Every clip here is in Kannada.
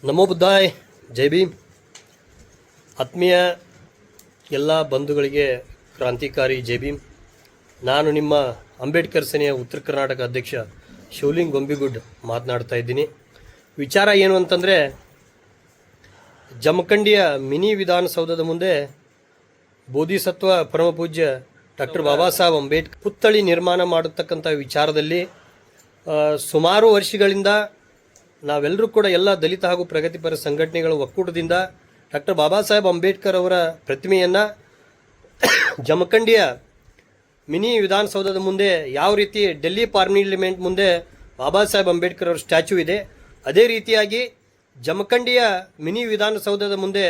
ನಮೋ ಬುದ್ಧಾಯ್ ಜೈ ಭೀಮ್. ಆತ್ಮೀಯ ಎಲ್ಲ ಬಂಧುಗಳಿಗೆ ಕ್ರಾಂತಿಕಾರಿ ಜೈ ಭೀಮ್. ನಾನು ನಿಮ್ಮ ಅಂಬೇಡ್ಕರ್ ಸೇನೆಯ ಉತ್ತರ ಕರ್ನಾಟಕ ಅಧ್ಯಕ್ಷ ಶಿವಲಿಂಗ್ ಗೊಂಬಿಗುಡ್ ಮಾತನಾಡ್ತಾ ಇದ್ದೀನಿ. ವಿಚಾರ ಏನು ಅಂತಂದರೆ, ಜಮಖಂಡಿಯ ಮಿನಿ ವಿಧಾನಸೌಧದ ಮುಂದೆ ಬೋಧಿಸತ್ವ ಪರಮಪೂಜ್ಯ ಡಾಕ್ಟರ್ ಬಾಬಾ ಸಾಹೇಬ್ ಅಂಬೇಡ್ಕರ್ ಪುತ್ಥಳಿ ನಿರ್ಮಾಣ ಮಾಡತಕ್ಕಂಥ ವಿಚಾರದಲ್ಲಿ ಸುಮಾರು ವರ್ಷಗಳಿಂದ ನಾವೆಲ್ಲರೂ ಕೂಡ ಎಲ್ಲ ದಲಿತ ಹಾಗೂ ಪ್ರಗತಿಪರ ಸಂಘಟನೆಗಳ ಒಕ್ಕೂಟದಿಂದ ಡಾಕ್ಟರ್ ಬಾಬಾ ಸಾಹೇಬ್ ಅಂಬೇಡ್ಕರ್ ಅವರ ಪ್ರತಿಮೆಯನ್ನು ಜಮಖಂಡಿಯ ಮಿನಿ ವಿಧಾನಸೌಧದ ಮುಂದೆ ಯಾವ ರೀತಿ ಡೆಲ್ಲಿ ಪಾರ್ಲಿಮೆಂಟ್ ಮುಂದೆ ಬಾಬಾ ಸಾಹೇಬ್ ಅಂಬೇಡ್ಕರ್ ಅವರ ಸ್ಟ್ಯಾಚ್ಯೂ ಇದೆ, ಅದೇ ರೀತಿಯಾಗಿ ಜಮಖಂಡಿಯ ಮಿನಿ ವಿಧಾನಸೌಧದ ಮುಂದೆ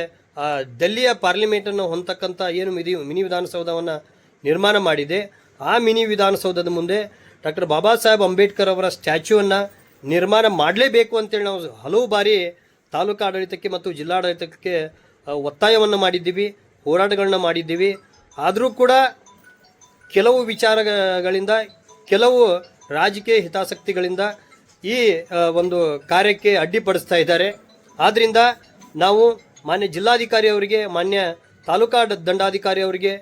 ಡೆಲ್ಲಿಯ ಪಾರ್ಲಿಮೆಂಟನ್ನು ಹೊಂದತಕ್ಕಂಥ ಏನು ಮಿನಿ ವಿಧಾನಸೌಧವನ್ನು ನಿರ್ಮಾಣ ಮಾಡಿದೆ, ಆ ಮಿನಿ ವಿಧಾನಸೌಧದ ಮುಂದೆ ಡಾಕ್ಟರ್ ಬಾಬಾ ಸಾಹೇಬ್ ಅಂಬೇಡ್ಕರ್ ಅವರ ಸ್ಟ್ಯಾಚ್ಯೂವನ್ನು ನಿರ್ಮಾಣ ಮಾಡಲೇಬೇಕು ಅಂತೇಳಿ ನಾವು ಹಲವು ಬಾರಿ ತಾಲೂಕು ಆಡಳಿತಕ್ಕೆ ಮತ್ತು ಜಿಲ್ಲಾಡಳಿತಕ್ಕೆ ಒತ್ತಾಯವನ್ನು ಮಾಡಿದ್ದೀವಿ, ಹೋರಾಟಗಳನ್ನ ಮಾಡಿದ್ದೀವಿ. ಆದರೂ ಕೂಡ ಕೆಲವು ವಿಚಾರಗಳಿಂದ, ಕೆಲವು ರಾಜಕೀಯ ಹಿತಾಸಕ್ತಿಗಳಿಂದ ಈ ಒಂದು ಕಾರ್ಯಕ್ಕೆ ಅಡ್ಡಿಪಡಿಸ್ತಾ ಇದ್ದಾರೆ. ಆದ್ದರಿಂದ ನಾವು ಮಾನ್ಯ ಜಿಲ್ಲಾಧಿಕಾರಿ ಅವರಿಗೆ, ಮಾನ್ಯ ತಾಲೂಕಾ ದಂಡಾಧಿಕಾರಿ ಅವರಿಗೆ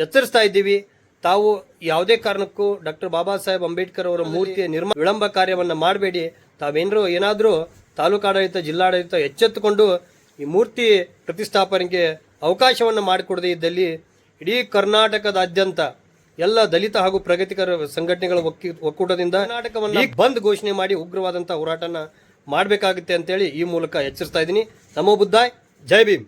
ಎಚ್ಚರಿಸ್ತಾ ಇದ್ದೀವಿ, ತಾವು ಯಾವುದೇ ಕಾರಣಕ್ಕೂ ಡಾಕ್ಟರ್ ಬಾಬಾ ಸಾಹೇಬ್ ಅಂಬೇಡ್ಕರ್ ಅವರ ಮೂರ್ತಿಯ ವಿಳಂಬ ಕಾರ್ಯವನ್ನು ಮಾಡಬೇಡಿ. ಏನಾದರೂ ತಾಲೂಕಾಡಳಿತ, ಜಿಲ್ಲಾಡಳಿತ ಎಚ್ಚೆತ್ತುಕೊಂಡು ಈ ಮೂರ್ತಿ ಪ್ರತಿಷ್ಠಾಪನೆಗೆ ಅವಕಾಶವನ್ನು ಮಾಡಿಕೊಡದೇ ಇದ್ದಲ್ಲಿ ಇಡೀ ಕರ್ನಾಟಕದಾದ್ಯಂತ ಎಲ್ಲ ದಲಿತ ಹಾಗೂ ಪ್ರಗತಿಕರ ಸಂಘಟನೆಗಳ ಒಕ್ಕೂಟದಿಂದ ಕರ್ನಾಟಕವನ್ನು ಬಂದ್ ಘೋಷಣೆ ಮಾಡಿ ಉಗ್ರವಾದಂಥ ಹೋರಾಟನ ಮಾಡಬೇಕಾಗುತ್ತೆ ಅಂತೇಳಿ ಈ ಮೂಲಕ ಎಚ್ಚರಿಸ್ತಾ ಇದ್ದೀನಿ. ನಮೋ ಬುದ್ಧಾಯ್, ಜೈ ಭೀಮ್.